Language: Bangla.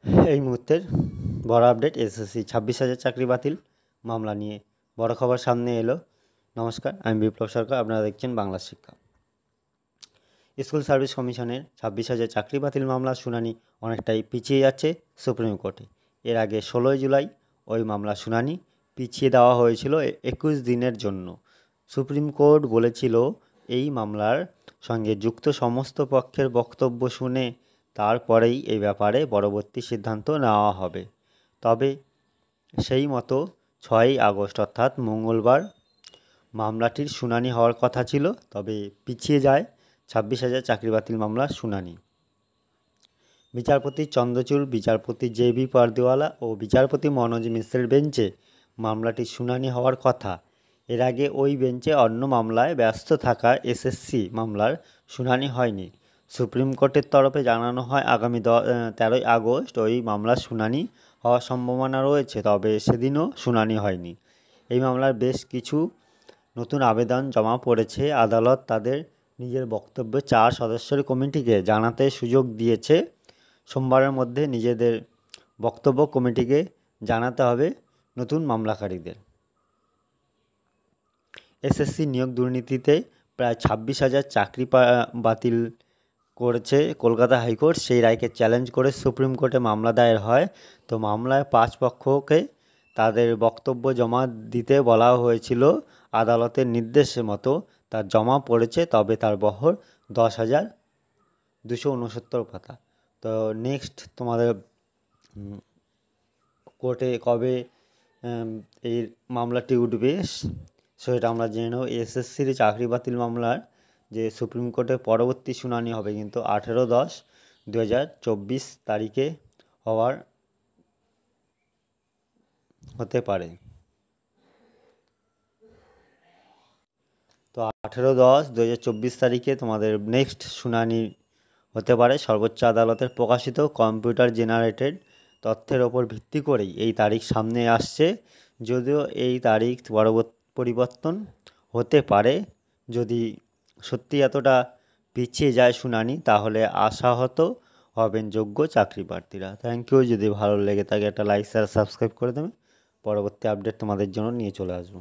এই মুহূর্তের বড় আপডেট এসএসসি 26,000 চাকরি বাতিল মামলা নিয়ে বড় খবর সামনে এলো। নমস্কার, আমি বিপ্লব সরকার, আপনারা দেখছেন বাংলা শিক্ষা। স্কুল সার্ভিস কমিশনের 26,000 চাকরি বাতিল মামলার শুনানি অনেকটাই পিছিয়ে যাচ্ছে সুপ্রিম কোর্টে। এর আগে 16 জুলাই ওই মামলার শুনানি পিছিয়ে দেওয়া হয়েছিল 21 দিনের জন্য। সুপ্রিম কোর্ট বলেছিল এই মামলার সঙ্গে যুক্ত সমস্ত পক্ষের বক্তব্য শুনে তারপরেই এই ব্যাপারে পরবর্তী সিদ্ধান্ত নেওয়া হবে। তবে সেই মতো 6ই আগস্ট অর্থাৎ মঙ্গলবার মামলাটির শুনানি হওয়ার কথা ছিল, তবে পিছিয়ে যায় 26,000 চাকরি বাতিল মামলার শুনানি। বিচারপতি চন্দ্রচূড়, বিচারপতি জে.বি. পারদিওয়ালা ও বিচারপতি মনোজ মিশ্রের বেঞ্চে মামলাটির শুনানি হওয়ার কথা। এর আগে ওই বেঞ্চে অন্য মামলায় ব্যস্ত থাকা এসএসসি মামলার শুনানি হয়নি। সুপ্রিম কোর্টের তরফে জানানো হয় আগামী 13ই আগস্ট ওই মামলার শুনানি হওয়ার সম্ভাবনা রয়েছে, তবে সেদিনও শুনানি হয়নি। এই মামলার বেশ কিছু নতুন আবেদন জমা পড়েছে। আদালত তাদের নিজের বক্তব্য 4 সদস্যের কমিটিকে জানাতে সুযোগ দিয়েছে। সোমবারের মধ্যে নিজেদের বক্তব্য কমিটিকে জানাতে হবে নতুন মামলাকারীদের। এসএসসি নিয়োগ দুর্নীতিতে প্রায় 26,000 চাকরি বাতিল করেছে কলকাতা হাইকোর্ট। সেই রায়কে চ্যালেঞ্জ করে সুপ্রিম কোর্টে মামলা দায়ের হয়। তো মামলায় 5 পক্ষকে তাদের বক্তব্য জমা দিতে বলা হয়েছিল। আদালতের নির্দেশ মতো তার জমা পড়েছে, তবে তার বহর 10,269 পাতা। তো নেক্সট তোমাদের কোর্টে কবে এই মামলাটি উঠবে সেটা আমরা জেনে নেব। এসএসসির চাকরি বাতিল মামলার যে সুপ্রিম কোর্টে পরবর্তী শুনানি হবে কিন্তু 18/10/2024 তারিখে হতে পারে। তো 18/10/2024 তারিখে তোমাদের নেক্সট শুনানি হতে পারে। সর্বোচ্চ আদালতের প্রকাশিত কম্পিউটার জেনারেটেড তথ্যের ওপর ভিত্তি করেই এই তারিখ সামনে আসছে, যদিও এই তারিখ পরিবর্তন হতে পারে। যদি সত্যি এতটা পিছিয়ে যায় শুনানি, তাহলে আশাহত হবেন যোগ্য চাকরি প্রার্থীরা। Thank you. যদি ভালো লেগে থাকে একটা লাইক শেয়ার সাবস্ক্রাইব করে দেবে। পরবর্তী আপডেট তোমাদের জন্য নিয়ে চলে আসবো।